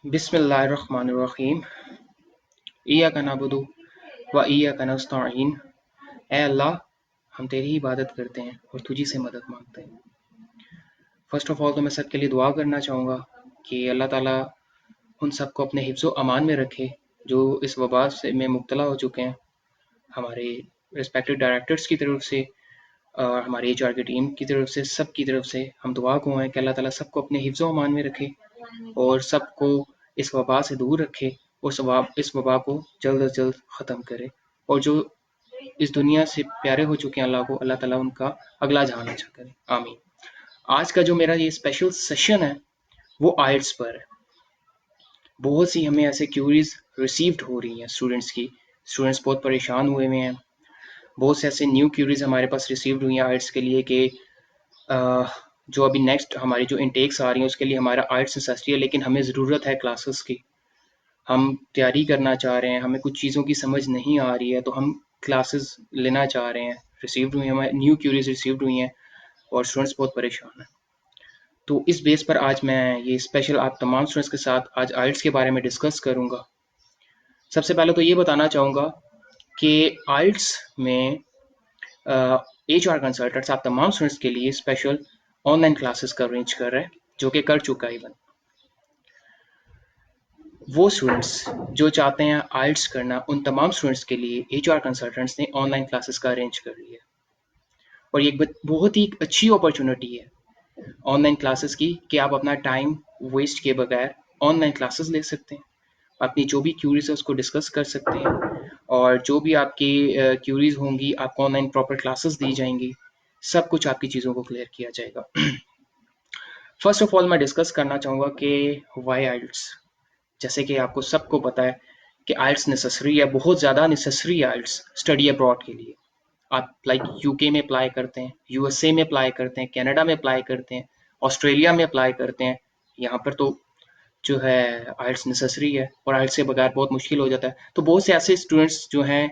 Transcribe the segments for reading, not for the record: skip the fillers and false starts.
बिस्मिल्लाहिर्रहमानिर्रहीम। इय्याका नअबुदु व इय्याका नस्तईन। ऐ अल्लाह, हम तेरी ही इबादत करते हैं और तुझी से मदद मांगते हैं। फर्स्ट ऑफ ऑल तो मैं सबके लिए दुआ करना चाहूँगा कि अल्लाह ताला उन सबको अपने हिफ्ज़ अमान में रखे जो इस वबा से में मुब्तला हो चुके हैं। हमारे रिस्पेक्टेड डायरेक्टर्स की तरफ से और हमारी एचआर की टीम की तरफ से, सब की तरफ से हम दुआ गो हैं कि अल्लाह ताला सबको अपने हिफ्ज़ अमान में रखे और सबको इस वबा से दूर रखे और इस वबा को जल्द अज जल्द ख़त्म करे। और जो इस दुनिया से प्यारे हो चुके हैं अल्लाह को, अल्लाह ताला उनका अगला जहान अच्छा करे, आमीन। आज का जो मेरा ये स्पेशल सेशन है वो आइल्स पर है। बहुत सी हमें ऐसे क्यूरीज रिसीव्ड हो रही हैं स्टूडेंट्स की। स्टूडेंट्स बहुत परेशान हुए हुए हैं। बहुत से ऐसे न्यू क्यूरीज हमारे पास रिसीव्ड हुई हैं आइल्स के लिए कि जो अभी नेक्स्ट हमारी जो इनटेक्स आ रही हैं उसके लिए हमारा आइल्स नेसेसरी है, लेकिन हमें ज़रूरत है क्लासेस की। हम तैयारी करना चाह रहे हैं, हमें कुछ चीज़ों की समझ नहीं आ रही है तो हम क्लासेस लेना चाह रहे हैं। रिसीव्ड हुई हैं, हमें न्यू क्यूरीज रिसीव्ड हुई हैं और स्टूडेंट्स बहुत परेशान हैं। तो इस बेस पर आज मैं ये स्पेशल आप तमाम स्टूडेंट्स के साथ आज आइल्स के बारे में डिस्कस करूँगा। सबसे पहले तो ये बताना चाहूँगा कि आइल्स में HR कंसल्टेंट्स आप तमाम स्टूडेंट्स के लिए स्पेशल ऑनलाइन क्लासेस का अरेंज कर रहे हैं, जो कि कर चुका है इवन। वो स्टूडेंट्स जो चाहते हैं आइल्स करना, उन तमाम स्टूडेंट्स के लिए HR कंसल्टेंट्स ने ऑनलाइन क्लासेस का अरेंज कर लिया है। और ये एक बहुत ही अच्छी अपॉर्चुनिटी है ऑनलाइन क्लासेस की कि आप अपना टाइम वेस्ट किए बगैर ऑनलाइन क्लासेस ले सकते हैं, अपनी जो भी क्यूरीज है उसको डिस्कस कर सकते हैं और जो भी आपकी क्यूरीज होंगी आपको ऑनलाइन प्रॉपर क्लासेस दी जाएंगी, सब कुछ आपकी चीज़ों को क्लियर किया जाएगा। फर्स्ट ऑफ ऑल मैं डिस्कस करना चाहूँगा कि वाई आइल्स। जैसे कि आपको सबको पता है कि आइल्स नेसेसरी है, बहुत ज़्यादा नेसेसरी है आइल्स स्टडी अब्रॉड के लिए। आप लाइक यूके में अप्लाई करते हैं, यूएसए में अप्लाई करते हैं, कनाडा में अप्लाई करते हैं, ऑस्ट्रेलिया में अप्लाई करते हैं। यहाँ पर तो जो है आइल्स नेसेसरी है और आइल्स के बगैर बहुत मुश्किल हो जाता है। तो बहुत से ऐसे स्टूडेंट्स जो हैं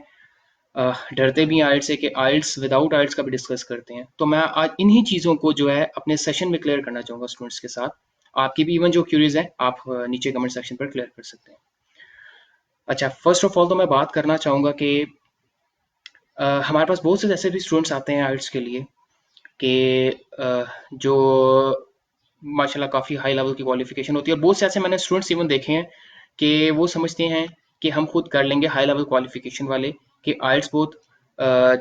डरते भी हैं आइल्स से कि आइल्स विदाउट आइल्स का भी डिस्कस करते हैं। तो मैं आज इन्हीं चीज़ों को जो है अपने सेशन में क्लियर करना चाहूँगा स्टूडेंट्स के साथ। आपकी भी इवन जो क्यूरीज है आप नीचे कमेंट सेक्शन पर क्लियर कर सकते हैं। अच्छा, फर्स्ट ऑफ ऑल तो मैं बात करना चाहूँगा कि हमारे पास बहुत से ऐसे भी स्टूडेंट्स आते हैं आइल्स के लिए कि जो माशाल्लाह काफ़ी हाई लेवल की क्वालिफिकेशन होती है। और बहुत से ऐसे मैंने स्टूडेंट्स इवन देखे हैं कि वो समझते हैं कि हम खुद कर लेंगे हाई लेवल क्वालिफिकेशन वाले, कि आइल्स बहुत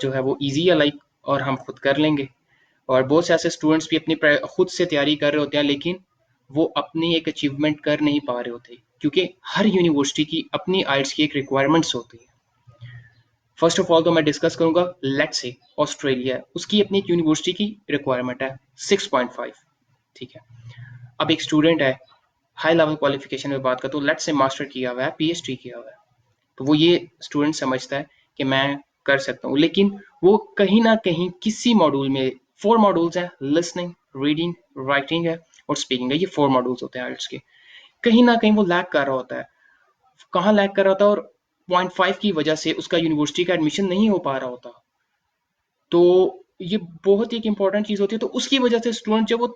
जो है वो ईजी है लाइक, और हम खुद कर लेंगे। और बहुत से ऐसे स्टूडेंट्स भी अपनी खुद से तैयारी कर रहे होते हैं, लेकिन वो अपनी एक अचीवमेंट कर नहीं पा रहे होते, क्योंकि हर यूनिवर्सिटी की अपनी आइल्स की एक रिक्वायरमेंट्स होती है। फर्स्ट ऑफ ऑल तो मैं डिस्कस करूंगा, लेट्स से ऑस्ट्रेलिया है, उसकी अपनी एक यूनिवर्सिटी की रिक्वायरमेंट है 6.5, ठीक है। अब एक स्टूडेंट है, हाई लेवल क्वालिफिकेशन में बात करता हूँ, लेट्स से मास्टर किया हुआ है, PhD किया हुआ है, तो वो ये स्टूडेंट समझता है कि मैं कर सकता हूँ, लेकिन वो कहीं ना कहीं किसी मॉड्यूल में, 4 मॉड्यूल्स हैं, लिसनिंग, रीडिंग, राइटिंग है और स्पीकिंग है, ये 4 मॉड्यूल्स होते हैं आइल्स के। कहीं ना कहीं वो लैग कर रहा होता है। कहाँ लैग कर रहा होता है, और 0.5 की वजह से उसका यूनिवर्सिटी का एडमिशन नहीं हो पा रहा होता। तो ये बहुत ही एक इंपॉर्टेंट चीज होती है। तो उसकी वजह से स्टूडेंट जब वो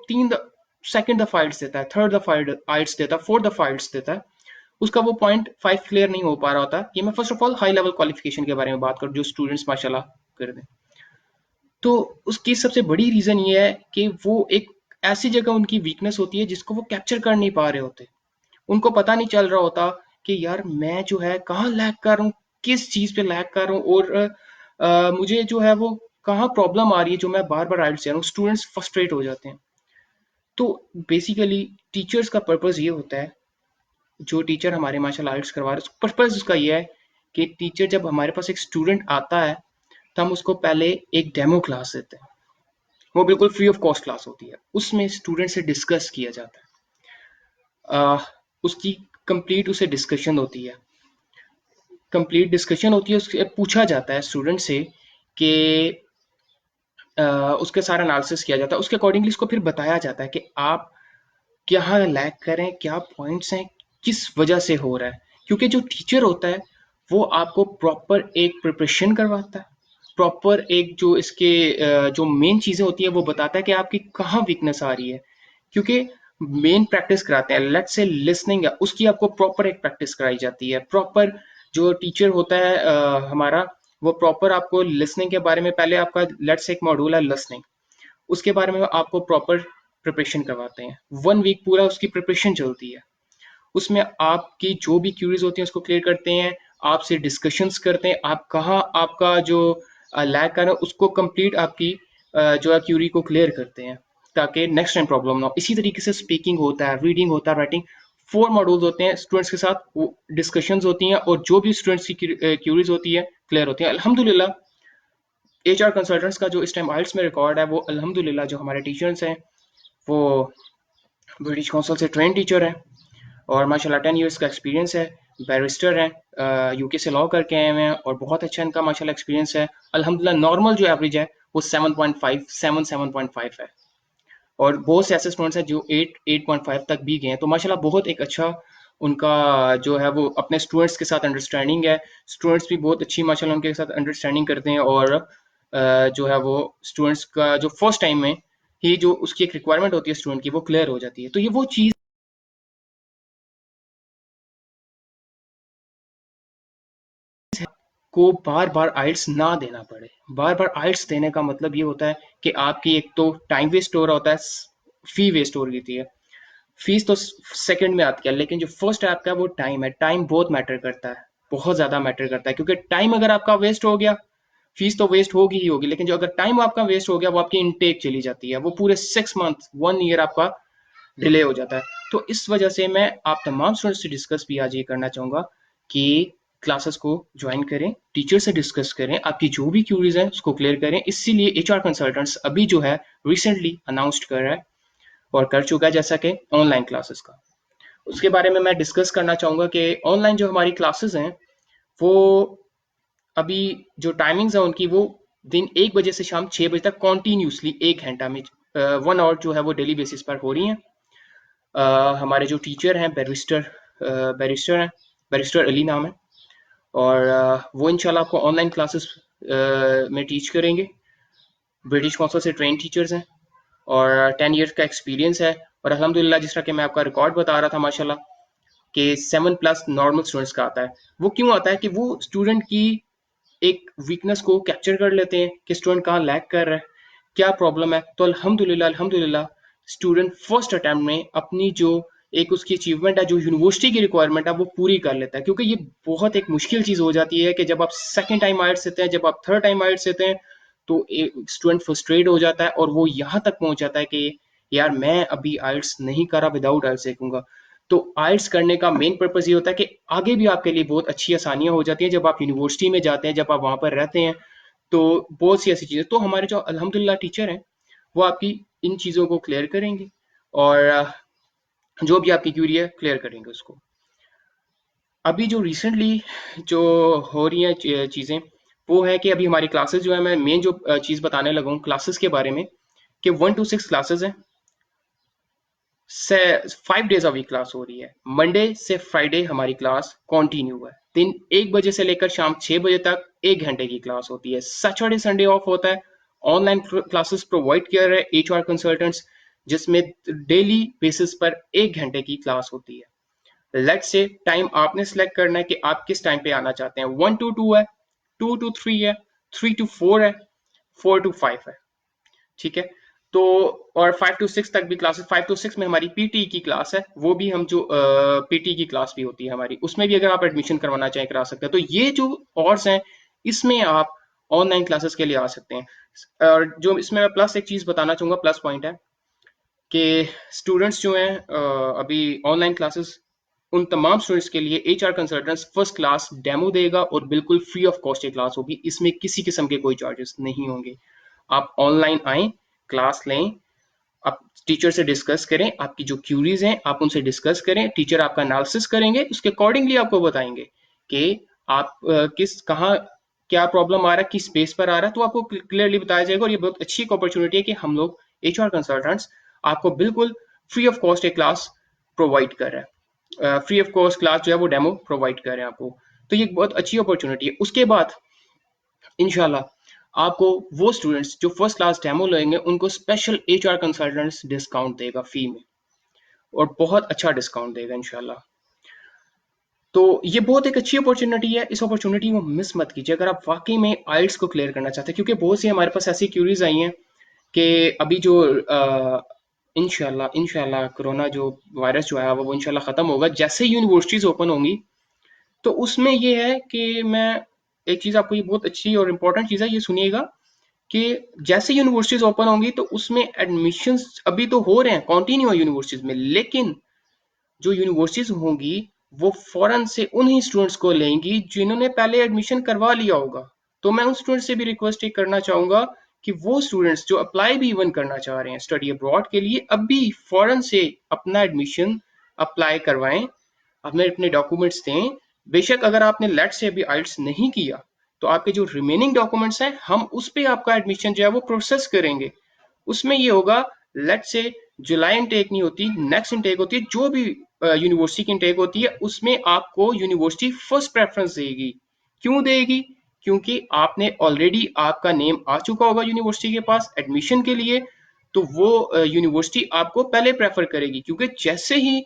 सेकंड दफा आइल्स देता है, थर्ड दफा आइल्स देता है, फोर्थ दफा आइल्स देता है, उसका वो 0.5 क्लियर नहीं हो पा रहा होता। ये मैं first of all high level qualification के बारे में बात करूँ, जो स्टूडेंट्स माशाल्लाह कर दें। तो उसकी सबसे बड़ी रीजन ये है कि वो एक ऐसी जगह उनकी वीकनेस होती है जिसको वो कैप्चर कर नहीं पा रहे होते। उनको पता नहीं चल रहा होता कि यार मैं जो है कहाँ लैग कर रहा हूँ, किस चीज पे लैग कर रहा हूँ, और मुझे जो है वो कहाँ प्रॉब्लम आ रही है जो मैं बार बार आइल्स दे रहा हूँ। स्टूडेंट्स फ्रस्ट्रेट हो जाते हैं। तो बेसिकली टीचर्स का पर्पस ये होता है, जो टीचर हमारे माशाल्लाह आइल्स करवा रहे हैं, पर्पस उसका ये है कि टीचर जब हमारे पास एक स्टूडेंट आता है तो हम उसको पहले एक डेमो क्लास देते हैं। वो बिल्कुल फ्री ऑफ कॉस्ट क्लास होती है, उसमें स्टूडेंट से डिस्कस किया जाता है। उसकी कंप्लीट उसे डिस्कशन होती है, उससे पूछा जाता है स्टूडेंट से कि उसके सारा एनालिसिस किया जाता है, उसके अकॉर्डिंगली उसको फिर बताया जाता है कि आप क्या लैग करें, क्या पॉइंट्स हैं, किस वजह से हो रहा है। क्योंकि जो टीचर होता है वो आपको प्रॉपर एक प्रिपरेशन करवाता है, प्रॉपर एक जो इसके जो मेन चीज़ें होती हैं वो बताता है कि आपकी कहाँ वीकनेस आ रही है। क्योंकि मेन प्रैक्टिस कराते हैं, लेट्स से लिसनिंग है, उसकी आपको प्रॉपर एक प्रैक्टिस कराई जाती है। प्रॉपर जो टीचर होता है हमारा, वो प्रॉपर आपको लिसनिंग के बारे में, पहले आपका लेट्स से एक मॉड्यूल है लिसनिंग, उसके बारे में आपको प्रॉपर प्रिपरेशन करवाते हैं। 1 वीक पूरा उसकी प्रिपरेशन चलती है। उसमें आपकी जो भी क्यूरीज होती हैं उसको क्लियर करते हैं, आपसे डिस्कशंस करते हैं, आप कहाँ आपका जो लैग कर रहे हो उसको कंप्लीट आपकी जो है क्यूरी को क्लियर करते हैं, ताकि नेक्स्ट टाइम प्रॉब्लम ना हो। इसी तरीके से स्पीकिंग होता है, रीडिंग होता है, राइटिंग, 4 मॉड्यूल्स होते हैं। स्टूडेंट्स के साथ डिस्कशंस होती हैं और जो भी स्टूडेंट्स की क्यूरीज होती है क्लियर होती है। अल्हम्दुलिल्लाह एचआर कंसल्टेंट्स का जो इस टाइम आइल्स में रिकॉर्ड है, वो अल्हम्दुलिल्लाह जो हमारे टीचर्स हैं वो ब्रिटिश काउंसिल से ट्रेन टीचर हैं और माशाल्लाह 10 इयर्स का एक्सपीरियंस है, बैरिस्टर हैं, यूके से लॉ करके आए हुए हैं और बहुत अच्छा इनका माशाल्लाह एक्सपीरियंस है। अल्हम्दुलिल्लाह नॉर्मल जो एवरेज है वो 7.5 7.5 है और बहुत से ऐसे स्टूडेंट्स हैं जो 8.5 तक भी गए हैं। तो माशाल्लाह बहुत एक अच्छा उनका जो है वो अपने स्टूडेंट्स के साथ अंडरस्टैंडिंग है। स्टूडेंट्स भी बहुत अच्छी माशाल्लाह उनके साथ अंडरस्टैंडिंग करते हैं और जो है वो स्टूडेंट्स का जो फर्स्ट टाइम में ही जो उसकी एक रिक्वायरमेंट होती है स्टूडेंट की, वो क्लियर हो जाती है। तो ये वो चीज़ को बार बार आइल्स ना देना पड़े। बार बार आइल्स देने का मतलब ये होता है कि आपकी एक तो टाइम वेस्ट हो रहा होता है, फी वेस्ट हो रही होती है। फीस तो सेकंड में आती है, लेकिन जो फर्स्ट है आपका वो टाइम है। टाइम बहुत मैटर करता है, बहुत ज्यादा मैटर करता है, क्योंकि टाइम अगर आपका वेस्ट हो गया, फीस तो वेस्ट होगी ही होगी, लेकिन जो अगर टाइम आपका वेस्ट हो गया वो आपकी इनटेक चली जाती है, वो पूरे 6 मंथ 1 ईयर आपका डिले हो जाता है। तो इस वजह से मैं आप तमाम स्टूडेंट्स से डिस्कस भी आज ये करना चाहूंगा कि क्लासेस को ज्वाइन करें, टीचर से डिस्कस करें, आपकी जो भी क्यूरीज हैं उसको क्लियर करें। इसीलिए एचआर कंसल्टेंट्स अभी जो है रिसेंटली अनाउंस्ड कर रहा है और कर चुका है, जैसा कि ऑनलाइन क्लासेस का। उसके बारे में मैं डिस्कस करना चाहूंगा कि ऑनलाइन जो हमारी क्लासेस हैं वो अभी जो टाइमिंग्स है उनकी, वो दिन 1 बजे से शाम 6 बजे तक कॉन्टीन्यूसली 1 घंटा में 1 आवर जो है वो डेली बेसिस पर हो रही हैं। हमारे जो टीचर हैं बैरिस्टर हैं, बैरिस्टर अली नाम है, और वो इंशाल्लाह आपको ऑनलाइन क्लासेस में टीच करेंगे। ब्रिटिश काउंसिल से ट्रेन टीचर्स हैं और 10 ईयर्स का एक्सपीरियंस है। और अल्हम्दुलिल्लाह जिस तरह कि मैं आपका रिकॉर्ड बता रहा था माशाल्लाह कि 7+ नॉर्मल स्टूडेंट्स का आता है। वो क्यों आता है कि वो स्टूडेंट की एक वीकनेस को कैप्चर कर लेते हैं कि स्टूडेंट कहाँ लैग कर रहा है, क्या प्रॉब्लम है। तो अल्हम्दुलिल्लाह अल्हम्दुलिल्लाह स्टूडेंट फर्स्ट अटेम्प्ट में अपनी जो एक उसकी अचीवमेंट है, जो यूनिवर्सिटी की रिक्वायरमेंट है, वो पूरी कर लेता है। क्योंकि ये बहुत एक मुश्किल चीज़ हो जाती है कि जब आप सेकेंड टाइम आइल्स देते हैं, जब आप थर्ड टाइम आइल्स देते हैं, तो स्टूडेंट फ्रस्ट्रेट हो जाता है और वो यहाँ तक पहुंच जाता है कि यार मैं अभी आइल्स नहीं करा, विदाउट आइल्स देखूंगा। तो आइल्स करने का मेन पर्पज ये होता है कि आगे भी आपके लिए बहुत अच्छी आसानियां हो जाती हैं जब आप यूनिवर्सिटी में जाते हैं, जब आप वहां पर रहते हैं। तो बहुत सी ऐसी चीजें, तो हमारे जो अल्हम्दुलिल्लाह टीचर हैं वो आपकी इन चीजों को क्लियर करेंगे और जो भी आपकी क्यूरी है क्लियर करेंगे उसको। अभी जो रिसेंटली जो हो रही है चीजें, वो है कि अभी हमारी क्लासेस जो है, मैं मेन जो चीज बताने लगा हूँ क्लासेस के बारे में, कि 1 to 6 क्लासेस हैं। 5 डेज अ वीक क्लास हो रही है। मंडे से फ्राइडे हमारी क्लास कंटिन्यू है, दिन 1 बजे से लेकर शाम 6 बजे तक 1 घंटे की क्लास होती है। सैटरडे संडे ऑफ होता है। ऑनलाइन क्लासेस प्रोवाइड किया रहे एच आर कंसल्टेंट्स, जिसमें डेली बेसिस पर 1 घंटे की क्लास होती है। लेट से टाइम आपने सेलेक्ट करना है कि आप किस टाइम पे आना चाहते हैं। 1 to 2 है, 2 to 3 है, 3 to 4 है, 4 to 5 है। ठीक है। तो और 5 to 6 तक भी क्लासेस, 5 to 6 में हमारी पीटी की क्लास है, वो भी हम जो पीटी की क्लास भी होती है हमारी, उसमें भी अगर आप एडमिशन करवाना चाहें करा सकते हैं। तो ये जो कोर्स हैं इसमें आप ऑनलाइन क्लासेस के लिए आ सकते हैं। और जो इसमें मैं प्लस एक चीज बताना चाहूंगा, प्लस पॉइंट है कि स्टूडेंट्स जो हैं अभी ऑनलाइन क्लासेस, उन तमाम स्टूडेंट्स के लिए H R consultants first class demo देगा और बिल्कुल फ्री ऑफ कॉस्ट ये क्लास होगी। इसमें किसी किस्म के कोई चार्जेस नहीं होंगे। आप ऑनलाइन आएं, क्लास लें, आप टीचर से डिस्कस करें, आपकी जो क्यूरीज हैं आप उनसे डिस्कस करें, टीचर आपका एनालिसिस करेंगे, उसके अकॉर्डिंगली आपको बताएंगे कि आप किस कहाँ क्या प्रॉब्लम आ रहा है, किस बेस पर आ रहा है, तो आपको क्लियरली बताया जाएगा। और ये बहुत अच्छी एक अपॉर्चुनिटी है कि हम लोग एच आर कंसल्टेंट्स आपको बिल्कुल फ्री ऑफ कॉस्ट एक क्लास प्रोवाइड कर रहे हैं। फ्री ऑफ कॉस्ट क्लास जो है वो डेमो प्रोवाइड कर रहे हैं आपको। तो ये बहुत अच्छी अपॉर्चुनिटी है। उसके बाद इंशाल्लाह आपको वो स्टूडेंट्स जो फर्स्ट क्लास डेमो लेंगे उनको special H R consultants discount देगा फी में। और बहुत अच्छा डिस्काउंट देगा इंशाल्लाह। तो ये बहुत एक अच्छी अपॉर्चुनिटी है, इस अपॉर्चुनिटी को मिस मत कीजिए अगर आप वाकई में आइल्स को क्लियर करना चाहते हैं, क्योंकि बहुत सी हमारे पास ऐसी क्यूरीज आई हैं कि अभी जो इंशाल्लाह इंशाल्लाह कोरोना जो वायरस जो है वो इंशाल्लाह खत्म होगा जैसे ही यूनिवर्सिटीज ओपन होंगी। तो उसमें ये है कि मैं एक चीज आपको, ये बहुत अच्छी और इम्पोर्टेंट चीज है, ये सुनिएगा कि जैसे यूनिवर्सिटीज ओपन होंगी तो उसमें एडमिशन्स अभी तो हो रहे हैं कंटिन्यू है यूनिवर्सिटीज में, लेकिन जो यूनिवर्सिटीज होंगी वो फौरन से उन्हीं स्टूडेंट्स को लेंगी जिन्होंने पहले एडमिशन करवा लिया होगा। तो मैं उन स्टूडेंट्स से भी रिक्वेस्ट ये करना चाहूंगा कि वो स्टूडेंट्स जो अप्लाई भी इवन करना चाह रहे हैं स्टडी अब्रॉड के लिए, अभी फौरन से अपना एडमिशन अप्लाई करवाएं, हमें अपने डॉक्यूमेंट्स दें। बेशक अगर आपने लेट से अभी आइल्स नहीं किया तो आपके जो रिमेनिंग डॉक्यूमेंट्स हैं हम उस पर आपका एडमिशन जो है वो प्रोसेस करेंगे। उसमें ये होगा, लेट से जुलाई इनटेक नहीं होती, नेक्स्ट इनटेक होती है, जो भी यूनिवर्सिटी की इनटेक होती है उसमें आपको यूनिवर्सिटी फर्स्ट प्रेफरेंस देगी। क्यों देगी? क्योंकि आपने ऑलरेडी, आपका नेम आ चुका होगा यूनिवर्सिटी के पास एडमिशन के लिए, तो वो यूनिवर्सिटी आपको पहले प्रेफर करेगी, क्योंकि जैसे ही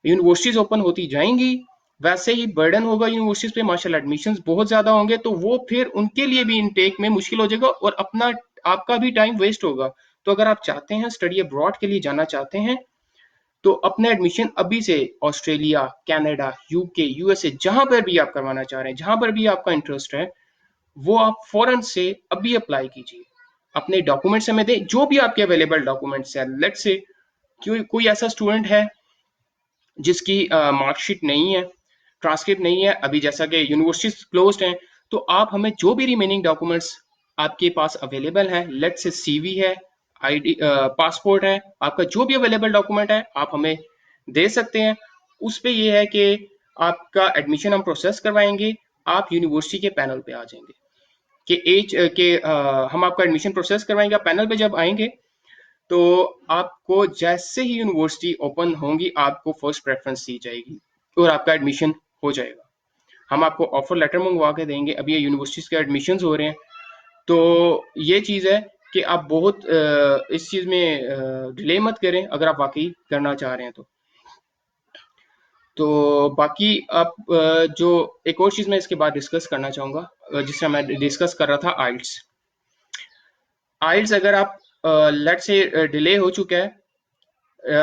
यूनिवर्सिटीज ओपन होती जाएंगी वैसे ही बर्डन होगा यूनिवर्सिटीज पे, माशाल्लाह एडमिशंस बहुत ज्यादा होंगे, तो वो फिर उनके लिए भी इनटेक में मुश्किल हो जाएगा और अपना आपका भी टाइम वेस्ट होगा। तो अगर आप चाहते हैं स्टडी अब्रॉड के लिए जाना चाहते हैं तो अपने एडमिशन अभी से ऑस्ट्रेलिया, कनाडा, यूके, यूएसए जहां पर भी आप करवाना चाह रहे हैं, जहां पर भी आपका इंटरेस्ट है, वो आप फौरन से अभी अप्लाई कीजिए। अपने डॉक्यूमेंट्स हमें दें, जो भी आपके अवेलेबल डॉक्यूमेंट्स है। लेट्स से कोई ऐसा स्टूडेंट है जिसकी मार्कशीट नहीं है, ट्रांसक्रिप्ट नहीं है, अभी जैसा कि यूनिवर्सिटीज क्लोज्ड हैं, तो आप हमें जो भी रिमेनिंग डॉक्यूमेंट्स आपके पास अवेलेबल हैं, लेट्स से सीवी है, आईडी, पासपोर्ट है, आपका जो भी अवेलेबल डॉक्यूमेंट है आप हमें दे सकते हैं। उस पे ये है कि आपका एडमिशन हम प्रोसेस करवाएंगे, आप यूनिवर्सिटी के पैनल पे आ जाएंगे कि हम आपका एडमिशन प्रोसेस करवाएंगे। आप पैनल पे जब आएंगे तो आपको जैसे ही यूनिवर्सिटी ओपन होंगी आपको फर्स्ट प्रेफरेंस दी जाएगी और आपका एडमिशन हो जाएगा। हम आपको ऑफर लेटर मंगवा के देंगे, अभी ये यूनिवर्सिटीज के एडमिशन्स हो रहे हैं। तो ये चीज़ है कि आप बहुत इस चीज़ में डिले मत करें अगर आप वाकई करना चाह रहे हैं तो बाकी आप जो एक और चीज़ मैं इसके बाद डिस्कस करना चाहूँगा, जिस तरह मैं डिस्कस कर रहा था आइल्स। आइल्स अगर आप लेट से डिले हो चुका है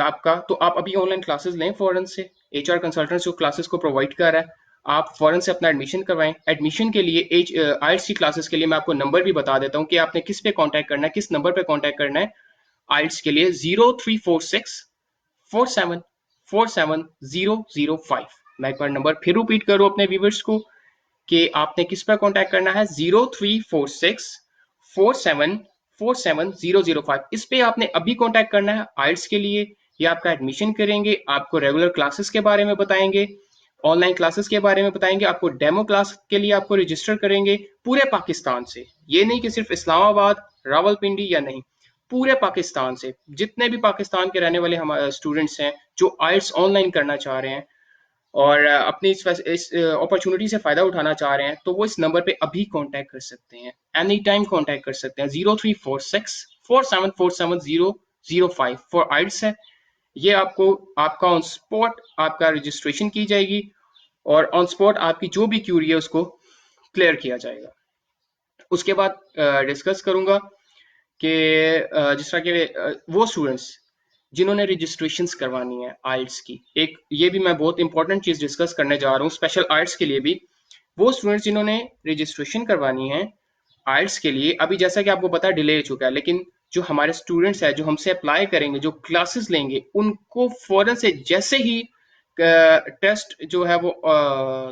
आपका, तो आप अभी ऑनलाइन क्लासेस लें फॉरन से। एचआर कंसल्टेंट जो क्लासेस को प्रोवाइड कर रहा है, आप फॉरन से अपना एडमिशन करवाएं। एडमिशन के लिए आइल्स की क्लासेस के लिए मैं आपको नंबर भी बता देता हूँ कि आपने किस पे कांटेक्ट करना है, किस नंबर पे कांटेक्ट करना है। आइल्स के लिए 0346 4747 005। मैं एक बार नंबर फिर रिपीट करूँ अपने व्यूवर्स को कि आपने किस पर कांटेक्ट करना है, 0346 4747 005। इस पे आपने अभी कांटेक्ट करना है आइल्स के लिए। ये आपका एडमिशन करेंगे, आपको रेगुलर क्लासेस के बारे में बताएंगे, ऑनलाइन क्लासेस के बारे में बताएंगे, आपको डेमो क्लास के लिए आपको रजिस्टर करेंगे पूरे पाकिस्तान से। ये नहीं कि सिर्फ इस्लामाबाद, रावलपिंडी या नहीं, पूरे पाकिस्तान से जितने भी पाकिस्तान के रहने वाले हमारे स्टूडेंट्स हैं जो आइल्स ऑनलाइन करना चाह रहे हैं और अपनी इस अपॉर्चुनिटी से फायदा उठाना चाह रहे हैं, तो वो इस नंबर पे अभी कांटेक्ट कर सकते हैं, एनी टाइम कांटेक्ट कर सकते हैं। 0346 4747 005 फॉर आइल्स है। ये आपको, आपका ऑन स्पॉट आपका रजिस्ट्रेशन की जाएगी और ऑन स्पॉट आपकी जो भी क्यूरी है उसको क्लियर किया जाएगा। उसके बाद डिस्कस करूंगा कि जिस तरह के वो स्टूडेंट्स जिन्होंने रजिस्ट्रेशन करवानी है आइल्स की, एक ये भी मैं बहुत इंपॉर्टेंट चीज डिस्कस करने जा रहा हूँ स्पेशल आइल्स के लिए भी। वो स्टूडेंट्स जिन्होंने रजिस्ट्रेशन करवानी है आइल्स के लिए, अभी जैसा कि आपको पता है डिले हो चुका है, लेकिन जो हमारे स्टूडेंट्स हैं जो हमसे अप्लाई करेंगे, जो क्लासेस लेंगे, उनको फौरन से जैसे ही टेस्ट जो है वो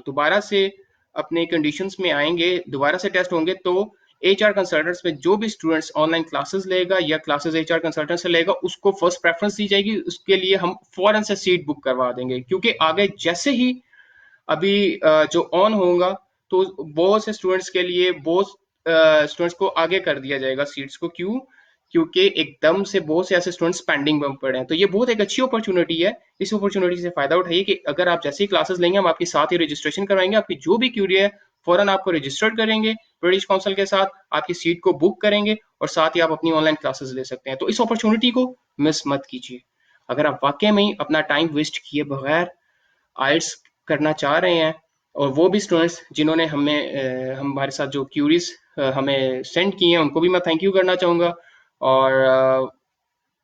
दोबारा से अपने कंडीशंस में आएंगे, दोबारा से टेस्ट होंगे, तो एचआर कंसल्टेंट्स में जो भी स्टूडेंट्स ऑनलाइन क्लासेस लेगा या क्लासेस एचआर कंसल्टेंट से लेगा उसको फर्स्ट प्रेफरेंस दी जाएगी। उसके लिए हम फौरन से सीट बुक करवा देंगे, क्योंकि आगे जैसे ही अभी जो ऑन होगा तो बहुत से स्टूडेंट्स के लिए, बहुत स्टूडेंट्स को आगे कर दिया जाएगा सीट्स को। क्यों? क्योंकि एकदम से बहुत से ऐसे स्टूडेंट्स पेंडिंग में पड़े हैं। तो ये बहुत एक अच्छी अपॉर्चुनिटी है, इस अपॉर्चुनिटी से फायदा उठाइए कि अगर आप जैसे ही क्लासेस लेंगे हम आपके साथ ही रजिस्ट्रेशन करवाएंगे, आपकी जो भी क्यूरी है फौरन आपको रजिस्टर्ड करेंगे ब्रिटिश काउंसिल के साथ, आपकी सीट को बुक करेंगे और साथ ही आप अपनी ऑनलाइन क्लासेस ले सकते हैं। तो इस अपॉर्चुनिटी को मिस मत कीजिए। अगर आप वाकई में ही अपना टाइम वेस्ट किए बगैर आइल्स करना चाह रहे हैं, और वो भी स्टूडेंट्स जिन्होंने हमारे साथ जो क्यूरीज हमें सेंड किए हैं, उनको भी मैं थैंक यू करना चाहूँगा। और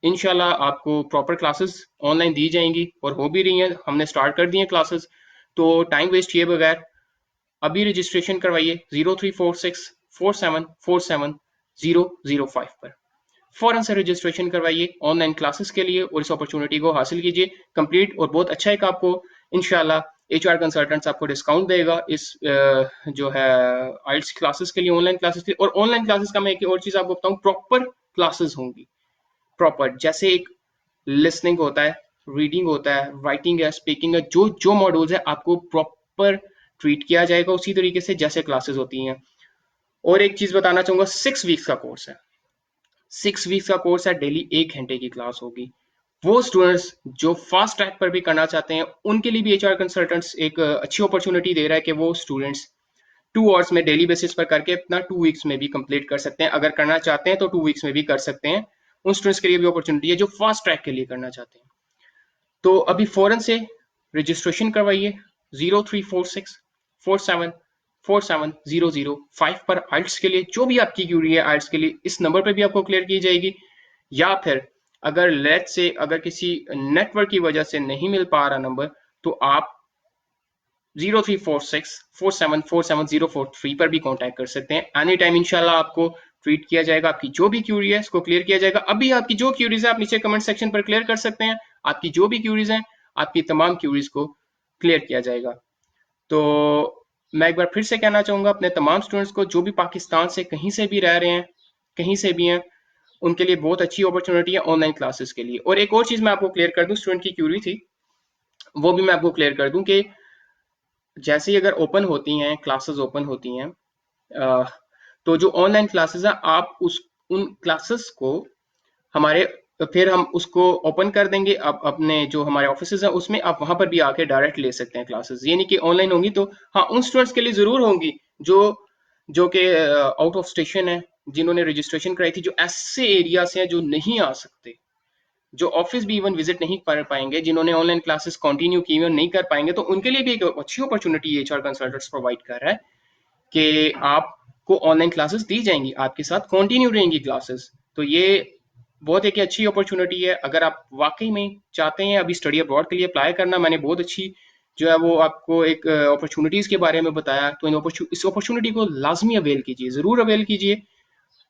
इंशाल्लाह आपको प्रॉपर क्लासेस ऑनलाइन दी जाएंगी और हो भी रही हैं, हमने स्टार्ट कर दी हैं क्लासेस। तो टाइम वेस्ट किए बगैर अभी रजिस्ट्रेशन करवाइए 034647470005 पर। फौरन से रजिस्ट्रेशन करवाइए ऑनलाइन क्लासेस के लिए और इस अपॉर्चुनिटी को हासिल कीजिए कंप्लीट। और बहुत अच्छा एक आपको इंशाल्लाह एचआर कंसल्टेंट्स आपको डिस्काउंट देगा इस जो है आइल्स क्लासेस के लिए, ऑनलाइन क्लासेस के लिए। और ऑनलाइन क्लासेस का मैं एक और चीज आपको बताऊं, प्रॉपर क्लासेस होंगी। प्रॉपर जैसे एक लिसनिंग होता है, रीडिंग होता है, राइटिंग है, स्पीकिंग है, जो जो मॉड्यूल्स है आपको प्रॉपर ट्रीट किया जाएगा उसी तरीके से जैसे क्लासेस होती हैं। और एक चीज बताना चाहूंगा, 6 वीक्स का कोर्स है। 6 वीक्स का कोर्स है, डेली 1 घंटे की क्लास होगी। वो स्टूडेंट्स जो फास्ट ट्रैक पर भी करना चाहते हैं उनके लिए भी एचआर कंसल्टेंट्स एक अच्छी अपॉर्चुनिटी दे रहा है कि वो स्टूडेंट्स 2 आवर्स में डेली बेसिस पर करके अपना 2 वीक्स में भी कंप्लीट कर सकते हैं। अगर करना चाहते हैं तो 2 वीक्स में भी कर सकते हैं। उन स्टूडेंट्स के लिए भी अपॉर्चुनिटी है जो फास्ट ट्रैक के लिए करना चाहते हैं। तो अभी फौरन से रजिस्ट्रेशन करवाइए 034647470005 पर आइल्स के लिए। जो भी आपकी क्यूरी है आइल्स के लिए, इस नंबर पर भी आपको क्लियर की जाएगी। या फिर अगर लेट से अगर किसी नेटवर्क की वजह से नहीं मिल पा रहा नंबर, तो आप 034647470043 पर भी कांटेक्ट कर सकते हैं। एनी टाइम इंशाल्लाह आपको ट्रीट किया जाएगा। आपकी जो भी क्यूरी है इसको क्लियर किया जाएगा। अभी आपकी जो क्यूरीज है आप नीचे कमेंट सेक्शन पर क्लियर कर सकते हैं। आपकी जो भी क्यूरीज हैं, आपकी तमाम क्यूरीज को क्लियर किया जाएगा। तो मैं एक बार फिर से कहना चाहूंगा अपने तमाम स्टूडेंट्स को जो भी पाकिस्तान से कहीं से भी रह रहे हैं, कहीं से भी हैं, उनके लिए बहुत अच्छी अपॉर्चुनिटी है ऑनलाइन क्लासेस के लिए। और एक और चीज मैं आपको क्लियर कर दूं, स्टूडेंट की क्यूरी थी वो भी मैं आपको क्लियर कर दूं कि जैसे ही अगर ओपन होती हैं क्लासेस, ओपन होती हैं तो जो ऑनलाइन क्लासेस है आप उस उन क्लासेस को हमारे फिर हम उसको ओपन कर देंगे। अब अपने जो हमारे ऑफिस है उसमें आप वहां पर भी आके डायरेक्ट ले सकते हैं क्लासेस। ये नहीं कि ऑनलाइन होंगी तो, हाँ उन स्टूडेंट्स के लिए जरूर होंगी जो जो कि आउट ऑफ स्टेशन है, जिन्होंने रजिस्ट्रेशन कराई थी, जो ऐसे एरिया से हैं जो नहीं आ सकते, जो ऑफिस भी इवन विजिट नहीं कर पाएंगे, जिन्होंने ऑनलाइन क्लासेस कंटिन्यू की और नहीं कर पाएंगे, तो उनके लिए भी एक अच्छी अपॉर्चुनिटी एचआर कंसल्टेंट्स प्रोवाइड कर रहा है कि आपको ऑनलाइन क्लासेस दी जाएंगी, आपके साथ कंटिन्यू रहेंगी क्लासेस। तो ये बहुत एक अच्छी अपॉर्चुनिटी है। अगर आप वाकई में चाहते हैं अभी स्टडी अब्रॉड के लिए अप्लाई करना, मैंने बहुत अच्छी जो है वो आपको एक अपॉर्चुनिटीज के बारे में बताया, तो इस अपॉर्चुनिटी को लाजमी अवेल कीजिए, जरूर अवेल कीजिए।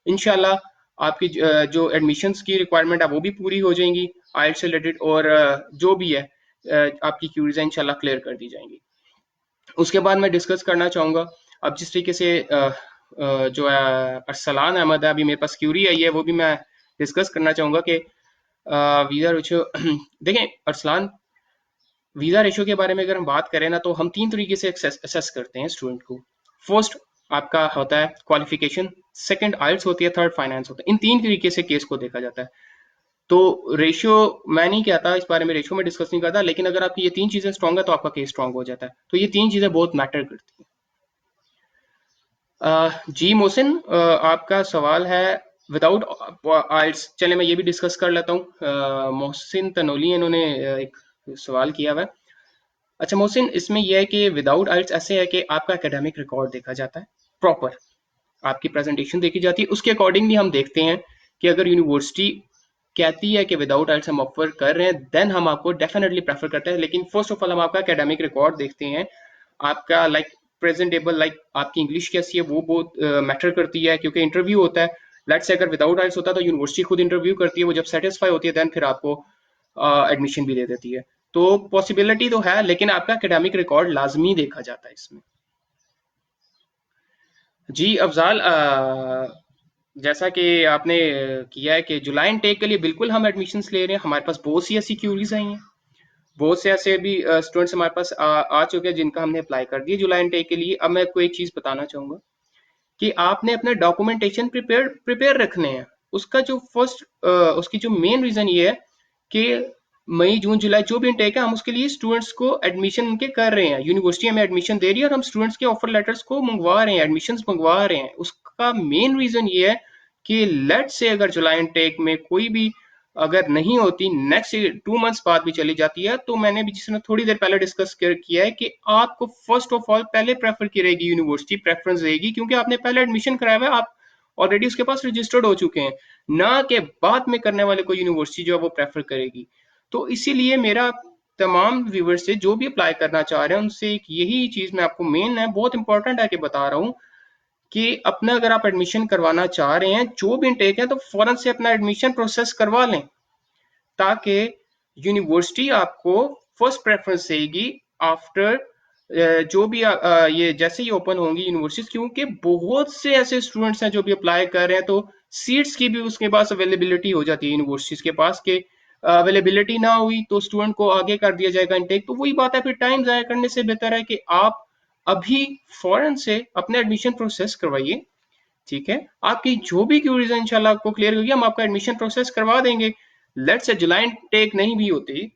इंशाल्लाह आपकी जो एडमिशन्स की रिक्वायरमेंट है वो भी पूरी हो जाएंगी आइल्स से रिलेटेड, और जो भी है आपकी क्यूरीज है इंशाल्लाह क्लियर कर दी जाएंगी। उसके बाद मैं डिस्कस करना चाहूँगा अब जिस तरीके से जो है अरसलान अहमद है, अभी मेरे पास क्यूरी आई है, वो भी मैं डिस्कस करना चाहूँगा कि वीज़ा रेशो देखें अरसलान, वीज़ा रेशो के बारे में अगर हम बात करें ना, तो हम 3 तरीके से असेस करते हैं स्टूडेंट को। फर्स्ट आपका होता है क्वालिफिकेशन, सेकंड आइल्स होती है, थर्ड फाइनेंस होता है। इन 3 तरीके से केस को देखा जाता है। तो रेशियो मैं नहीं कहता, इस बारे में रेशियो में डिस्कस नहीं करता, लेकिन अगर आपकी ये 3 चीजें स्ट्रांग है तो आपका केस स्ट्रांग हो जाता है। तो ये 3 चीजें बहुत मैटर करती हैं। जी मोहसिन, आपका सवाल है विदाउट आइल्स, चले मैं ये भी डिस्कस कर लेता हूँ। मोहसिन तनोली इन्होंने एक सवाल किया हुआ है। अच्छा मोहसिन, इसमें यह है कि विदाउट आइल्स ऐसे है कि आपका एकेडमिक रिकॉर्ड देखा जाता है प्रॉपर, आपकी प्रेजेंटेशन देखी जाती है, उसके अकॉर्डिंगली हम देखते हैं कि अगर यूनिवर्सिटी कहती है कि विदाउट आइल्स हम ऑफर कर रहे हैं, देन हम आपको डेफिनेटली प्रेफर करते हैं। लेकिन फर्स्ट ऑफ ऑल हम आपका एकेडमिक रिकॉर्ड देखते हैं, आपका प्रेजेंटेबल आपकी इंग्लिश कैसी है वो बहुत मैटर करती है, क्योंकि इंटरव्यू होता है। लेट्स से अगर विदाउट आइल्स होता तो यूनिवर्सिटी खुद इंटरव्यू करती है, वो जब सेटिस्फाई होती है देन फिर आपको एडमिशन भी दे देती है। तो पॉसिबिलिटी तो है, लेकिन आपका एकेडमिक रिकॉर्ड लाजमी देखा जाता है इसमें। जी अफजाल, जैसा कि आपने किया है कि जुलाई इनटेक के लिए बिल्कुल हम एडमिशन्स ले रहे हैं। हमारे पास बहुत सी ऐसी क्यूरीज आई हैं, बहुत से ऐसे भी स्टूडेंट्स हमारे पास आ चुके हैं जिनका हमने अप्लाई कर दिया जुलाई इनटेक के लिए। अब मैं आपको एक चीज बताना चाहूंगा कि आपने अपने डॉक्यूमेंटेशन प्रिपेयर प्रिपेयर रखने हैं। उसका जो फर्स्ट उसकी जो मेन रीजन ये है कि मई जून जुलाई जो भी इनटेक है, हम उसके लिए स्टूडेंट्स को एडमिशन उनके कर रहे हैं, यूनिवर्सिटी हमें एडमिशन दे रही है और हम स्टूडेंट्स के ऑफर लेटर्स को मंगवा रहे हैं, एडमिशन मंगवा रहे हैं। उसका मेन रीजन ये है कि लेट से अगर जुलाई इनटेक में कोई भी अगर नहीं होती नेक्स्ट 2 मंथ्स बाद भी चली जाती है, तो मैंने भी जिसने थोड़ी देर पहले डिस्कस किया है कि आपको फर्स्ट ऑफ ऑल पहले प्रेफर की रहेगी यूनिवर्सिटी, प्रेफरेंस रहेगी, क्योंकि आपने पहले एडमिशन कराया हुआ है, आप ऑलरेडी उसके पास रजिस्टर्ड हो चुके हैं, ना कि बाद में करने वाले को यूनिवर्सिटी जो है वो प्रेफर करेगी। तो इसीलिए मेरा तमाम व्यूवर्स से जो भी अप्लाई करना चाह रहे हैं उनसे एक यही चीज मैं आपको मेन है, बहुत इंपॉर्टेंट है कि बता रहा हूँ कि अपना अगर आप एडमिशन करवाना चाह रहे हैं जो भी इनटेक है, तो फौरन से अपना एडमिशन प्रोसेस करवा लें, ताकि यूनिवर्सिटी आपको फर्स्ट प्रेफरेंस देगी आफ्टर जो भी ये जैसे ही ओपन होंगी यूनिवर्सिटीज, क्योंकि बहुत से ऐसे स्टूडेंट्स हैं जो भी अप्लाई कर रहे हैं, तो सीट्स की भी उसके पास अवेलेबिलिटी हो जाती है यूनिवर्सिटीज के पास के अवेलेबिलिटी ना हुई तो स्टूडेंट को आगे कर दिया जाएगा इनटेक। तो वही बात है, फिर टाइम जाया करने से बेहतर है कि आप अभी फौरन से अपने एडमिशन प्रोसेस करवाइए। ठीक है, आपकी जो भी क्यूरीज है इंशाल्लाह आपको क्लियर होगी, हम आपका एडमिशन प्रोसेस करवा देंगे। लेट्स से जुलाई टेक नहीं भी होती,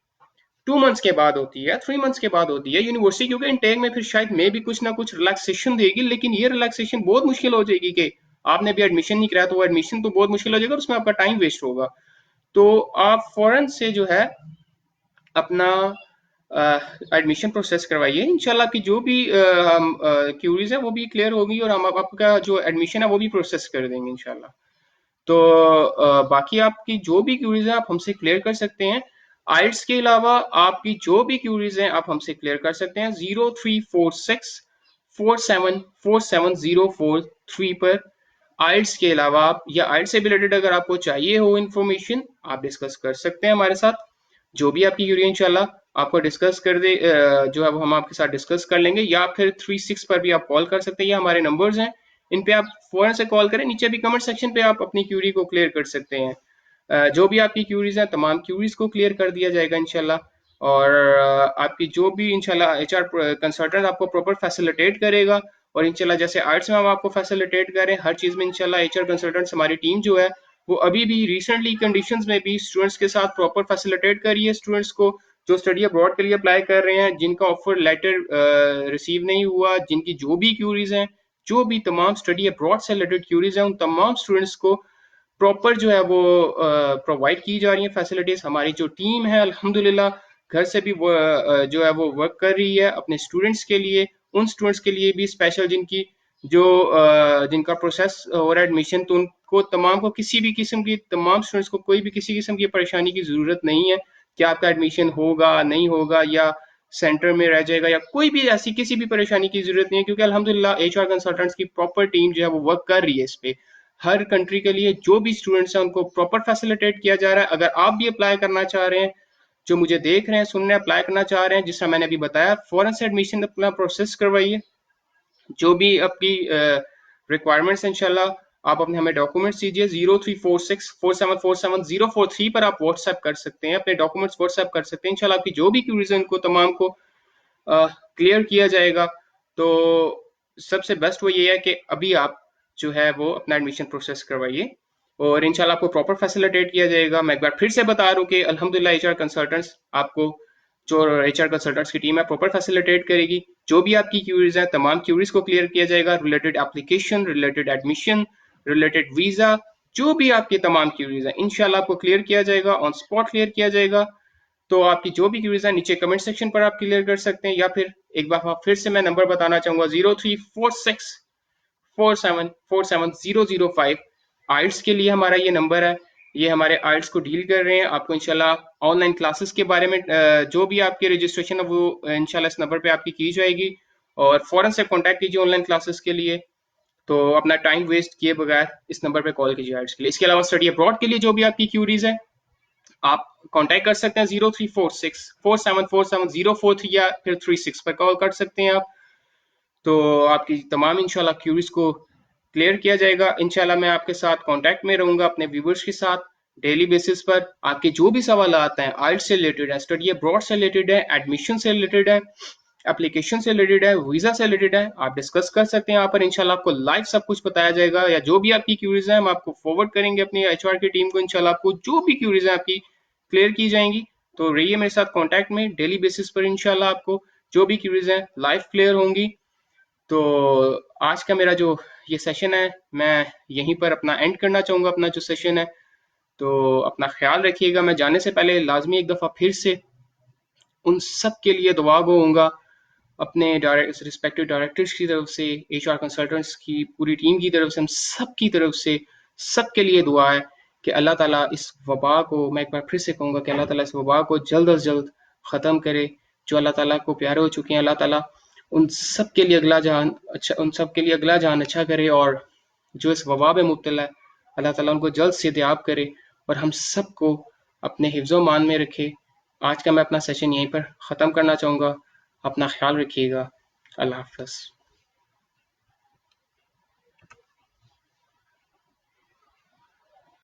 2 मंथ्स के बाद होती है, 3 मंथ्स के बाद होती है यूनिवर्सिटी, क्योंकि इनटेक में फिर शायद मे भी कुछ ना कुछ रिलैक्सेशन देगी, लेकिन ये रिलैक्सेशन बहुत मुश्किल हो जाएगी कि आपने भी एडमिशन नहीं कराया, तो वो एडमिशन तो बहुत मुश्किल हो जाएगा और उसमें आपका टाइम वेस्ट होगा। तो आप फौरन से जो है अपना एडमिशन प्रोसेस करवाइए, इंशाल्लाह आपकी जो भी क्यूरीज है वो भी क्लियर होगी और हम आपका जो एडमिशन है वो भी प्रोसेस कर देंगे इंशाल्लाह। तो बाकी आपकी जो भी क्यूरीज है आप हमसे क्लियर कर सकते हैं। आइल्स के अलावा आपकी जो भी क्यूरीज हैं आप हमसे क्लियर कर सकते हैं 0346474704 पर। आइल्स के अलावा आप या आइल्स से रिलेटेड अगर आपको चाहिए हो इन्फॉर्मेशन, आप डिस्कस कर सकते हैं हमारे साथ। जो भी आपकी क्यूरी इंशाल्लाह आपको डिस्कस कर दे, जो है वो हम आपके साथ डिस्कस कर लेंगे, या फिर 36 पर भी आप कॉल कर सकते हैं, ये हमारे नंबर्स हैं, इन पे आप फौरन से कॉल करें। नीचे भी कमेंट सेक्शन पे आप अपनी क्यूरी को क्लियर कर सकते हैं। जो भी आपकी क्यूरीज हैं तमाम क्यूरीज को क्लियर कर दिया जाएगा इंशाल्लाह। और आपकी जो भी इंशाल्लाह एचआर कंसल्टेंट आपको प्रॉपर फैसिलिटेट करेगा, और इंशाल्लाह जैसे आर्ट्स में हम आपको फैसिलिटेट करें हर चीज़ में, इंशाल्लाह एचआर कंसल्टेंट्स हमारी टीम जो है वो अभी भी रिसेंटली कंडीशंस में भी स्टूडेंट्स के साथ प्रॉपर फैसिलिटेट कर रही है, स्टूडेंट्स को जो स्टडी अब्रॉड के लिए अप्लाई कर रहे हैं, जिनका ऑफर लेटर रिसीव नहीं हुआ, जिनकी जो भी क्यूरीज हैं, जो भी तमाम स्टडी अब्रॉड से रिलेटेड क्यूरीज हैं, उन तमाम स्टूडेंट्स को प्रॉपर जो है वो प्रोवाइड की जा रही है फैसिलिटीज। हमारी जो टीम है अल्हम्दुलिल्लाह घर से भी वो जो है वो वर्क कर रही है अपने स्टूडेंट्स के लिए, उन स्टूडेंट्स के लिए भी स्पेशल जिनकी जो जिनका प्रोसेस हो रहा है एडमिशन, तो उनको तमाम को किसी भी किस्म की, तमाम स्टूडेंट्स को कोई भी किसी किस्म की परेशानी की जरूरत नहीं है कि आपका एडमिशन होगा नहीं होगा या सेंटर में रह जाएगा, या कोई भी ऐसी किसी भी परेशानी की जरूरत नहीं है, क्योंकि अल्हम्दुलिल्लाह एचआर कंसल्टेंट्स की प्रॉपर टीम जो है वो वर्क कर रही है इस पे। हर कंट्री के लिए जो भी स्टूडेंट्स हैं उनको प्रॉपर फैसिलिटेट किया जा रहा है। अगर आप भी अप्लाई करना चाह रहे हैं, जो मुझे देख रहे हैं सुन रहे हैं, अप्लाई करना चाह रहे हैं, जिस तरह मैंने अभी बताया, फौरन से एडमिशन अपना प्रोसेस करवाइए। जो भी आपकी रिक्वायरमेंट्स इंशाल्लाह आप अपने हमें डॉक्यूमेंट्स दीजिए। 034647474043 पर आप व्हाट्सएप कर सकते हैं, अपने डॉक्यूमेंट्स व्हाट्सएप कर सकते हैं। इंशाल्लाह आपकी जो भी क्यूरीज हैं उनको तमाम को क्लियर किया जाएगा। तो सबसे बेस्ट वो ये है कि अभी आप जो है वो अपना एडमिशन प्रोसेस करवाइए और इंशाल्लाह आपको प्रॉपर फैसिलिटेट किया जाएगा। मैं एक बार फिर से बता रहा हूँ कि अल्हम्दुलिल्लाह एचआर कंसल्टेंट्स आपको, जो एचआर कंसल्टेंट्स की टीम है, प्रॉपर फैसिलिटेट करेगी। जो भी आपकी क्यूरीज हैं तमाम क्यूरीज को क्लियर किया जाएगा, related application, related admission, related visa, जो भी आपकी तमाम क्यूरीज हैं इंशाल्लाह आपको क्लियर किया जाएगा, ऑन स्पॉट क्लियर किया जाएगा। तो आपकी जो भी क्यूरीज है नीचे कमेंट सेक्शन पर आप क्लियर कर सकते हैं, या फिर एक बार फिर से मैं नंबर बताना चाहूंगा 034647474005। आइल्स के लिए हमारा ये नंबर है, ये हमारे आइल्स को डील कर रहे हैं। आपको इंशाल्लाह ऑनलाइन क्लासेस के बारे में जो भी आपकी रजिस्ट्रेशन है वो इंशाल्लाह इस नंबर पे आपकी की जाएगी, और फौरन से कांटेक्ट कीजिए ऑनलाइन क्लासेस के लिए। तो अपना टाइम वेस्ट किए बगैर इस नंबर पे कॉल कीजिए आइल्स के लिए। इसके अलावा स्टडी अब्रॉड के लिए जो भी आपकी क्यूरीज है आप कांटेक्ट कर सकते हैं 034647474043 या फिर 36 पर कॉल कर सकते हैं आप। तो आपकी तमाम इंशाल्लाह क्यूरीज को क्लियर किया जाएगा। इंशाल्लाह मैं आपके साथ कांटेक्ट में रहूंगा अपने व्यूवर्स के साथ डेली बेसिस पर। आपके जो भी सवाल आते हैं आइल्स से रिलेटेड है, स्टडी अब्रॉड से रिलेटेड है, एडमिशन से रिलेटेड है, एप्लीकेशन से रिलेटेड है, वीजा से रिलेटेड है, आप डिस्कस कर सकते हैं यहाँ पर। इंशाल्लाह आपको लाइव सब कुछ बताया जाएगा, या जो भी आपकी क्यूरीज है हम आपको फॉरवर्ड करेंगे अपनी एचआर की टीम को। इंशाल्लाह आपको जो भी क्यूरीज है आपकी क्लियर की जाएंगी। तो रहिए मेरे साथ कांटेक्ट में डेली बेसिस पर, इंशाल्लाह आपको जो भी क्यूरीज हैं लाइव क्लियर होंगी। तो आज का मेरा जो ये सेशन है मैं यहीं पर अपना एंड करना चाहूंगा, अपना जो सेशन है। तो अपना ख्याल रखिएगा। मैं जाने से पहले लाजमी एक दफ़ा फिर से उन सब के लिए दुआ गो होऊंगा, अपने रिस्पेक्टिव डायरेक्टर्स की तरफ से, एचआर कंसल्टेंट्स की पूरी टीम की तरफ से, हम सब की तरफ से सबके लिए दुआ है कि अल्लाह ताला इस वबा को, मैं एक बार फिर से कहूँगा कि अल्लाह ताला इस वबा को जल्द अज जल्द ख़त्म करे। जो अल्लाह ताला को प्यारे हो चुके हैं, अल्लाह ताला उन सब के लिए अगला जहान अच्छा, उन सब के लिए अगला जहान अच्छा करे, और जो इस वबा में मुब्तला है अल्लाह ताला उनको जल्द से दयाब करे और हम सबको अपने हिफ्ज़ मान में रखे। आज का मैं अपना सेशन यहीं पर ख़त्म करना चाहूँगा। अपना ख्याल रखिएगा। अल्लाह हाफ़िज़।